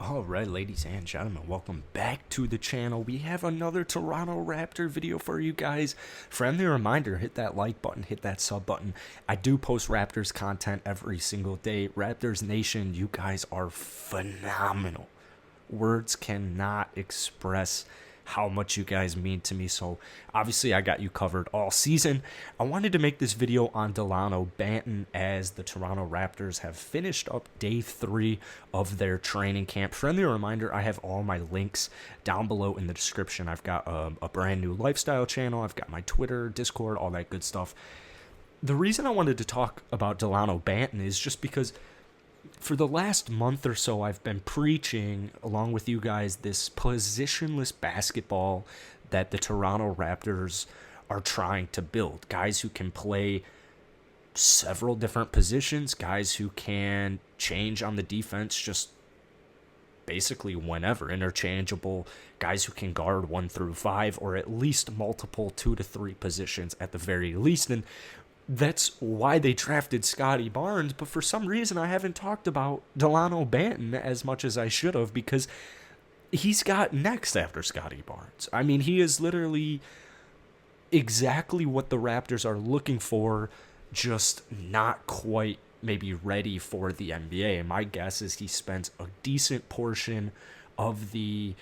Alright, ladies and gentlemen, welcome back to the channel. We have another Toronto Raptor video for you guys. Friendly reminder, hit that like button, hit that sub button. I do post Raptors content every single day. Raptors Nation, you guys are phenomenal. Words cannot express how much you guys mean to me. So obviously I got you covered all season. I wanted to make this video on Dalano Banton as the Toronto Raptors have finished up day 3 of their training camp. Friendly reminder, I have all my links down below in the description. I've got a brand new lifestyle channel. I've got my Twitter, Discord, all that good stuff. The reason I wanted to talk about Delano Banton is just because for the last month or so, I've been preaching, along with you guys, this positionless basketball that the Toronto Raptors are trying to build. Guys who can play several different positions, guys who can change on the defense just basically whenever, interchangeable, guys who can guard 1 through 5, or at least multiple 2 to 3 positions at the very least. And that's why they drafted Scotty Barnes, but for some reason I haven't talked about Delano Banton as much as I should have, because he's got next after Scotty Barnes. I mean, he is literally exactly what the Raptors are looking for, just not quite maybe ready for the NBA. And my guess is he spent a decent portion of the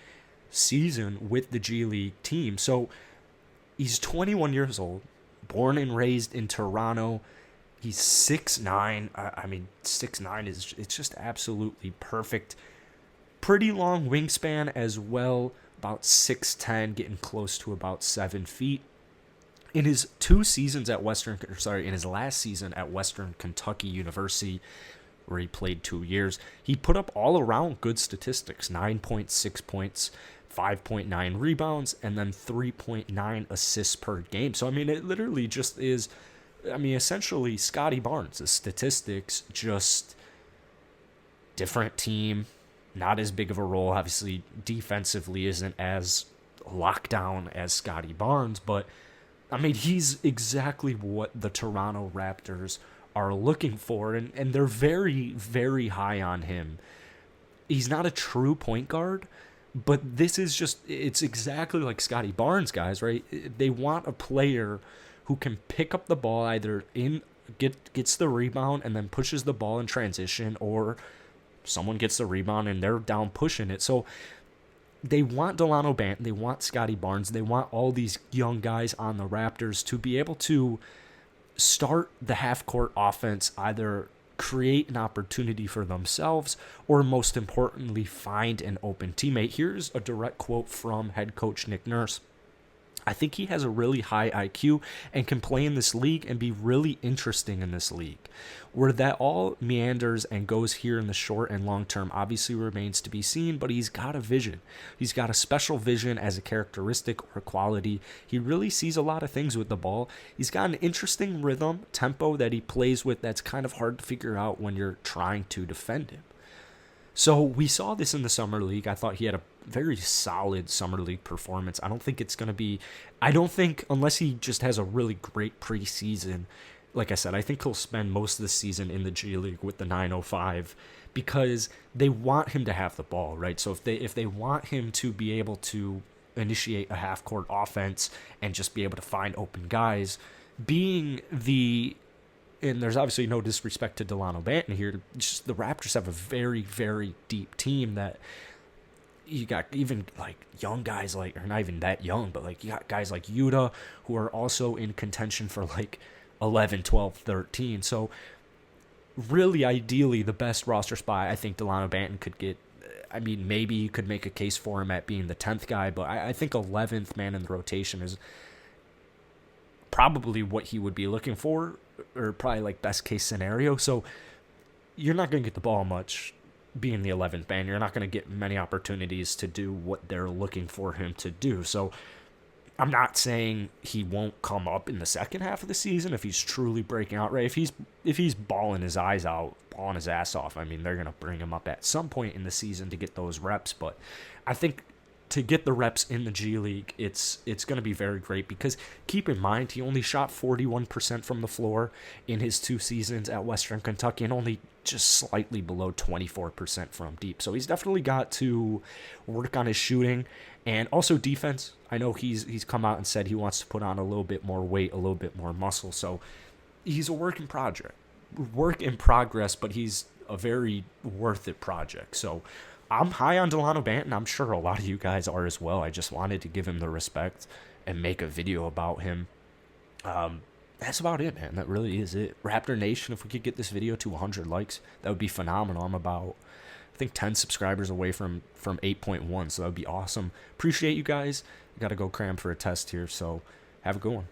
season with the G League team. So he's 21 years old. Born and raised in Toronto. He's 6'9". I mean, 6'9" is it's just absolutely perfect. Pretty long wingspan as well, about 6'10", getting close to about 7 feet. In his in his last season at Western Kentucky University, where he played 2 years, he put up all around good statistics: 9.6 points, 5.9 rebounds, and then 3.9 assists per game. So, I mean, it literally just is, essentially Scotty Barnes. The statistics, just different team, not as big of a role. Obviously, defensively isn't as locked down as Scotty Barnes, but, I mean, he's exactly what the Toronto Raptors are looking for, and they're very, very high on him. He's not a true point guard, but this is just, it's exactly like Scotty Barnes, guys, right? They want a player who can pick up the ball, either gets the rebound and then pushes the ball in transition, or someone gets the rebound and they're down pushing it. So they want Delano Banton, they want Scotty Barnes, they want all these young guys on the Raptors to be able to start the half-court offense, either create an opportunity for themselves, or most importantly, find an open teammate. Here's a direct quote from head coach Nick Nurse. I think he has a really high IQ and can play in this league and be really interesting in this league. Where that all meanders and goes here in the short and long term obviously remains to be seen, but he's got a vision. He's got a special vision as a characteristic or quality. He really sees a lot of things with the ball. He's got an interesting rhythm, tempo that he plays with that's kind of hard to figure out when you're trying to defend him. So we saw this in the Summer League. I thought he had a very solid Summer League performance. I don't think, unless he just has a really great preseason, like I said, I think he'll spend most of the season in the G League with the 905, because they want him to have the ball, right? So if they want him to be able to initiate a half-court offense and just be able to find open guys, and there's obviously no disrespect to Delano Banton here, just the Raptors have a very, very deep team that you got even like young guys, like, or not even that young, but like you got guys like Yuta who are also in contention for like 11, 12, 13. So really, ideally, the best roster spot I think Delano Banton could get, I mean, maybe you could make a case for him at being the 10th guy, but I think 11th man in the rotation is probably what he would be looking for, or probably like best case scenario. So you're not going to get the ball much being the 11th man. You're not going to get many opportunities to do what they're looking for him to do. So I'm not saying he won't come up in the second half of the season if he's truly breaking out, right? If he's balling his eyes out, balling his ass off, I mean, they're going to bring him up at some point in the season to get those reps. But I think to get the reps in the G League, it's going to be very great, because keep in mind he only shot 41% from the floor in his 2 seasons at Western Kentucky, and only just slightly below 24% from deep. So he's definitely got to work on his shooting and also defense. I know he's come out and said he wants to put on a little bit more weight, a little bit more muscle. So he's a work in progress, but he's a very worth it project. So I'm high on Dalano Banton. I'm sure a lot of you guys are as well. I just wanted to give him the respect and make a video about him. That's about it, man. That really is it. Raptor Nation, if we could get this video to 100 likes, that would be phenomenal. I'm about, I think, 10 subscribers away from 8.1, so that would be awesome. Appreciate you guys. I got to go cram for a test here, so have a good one.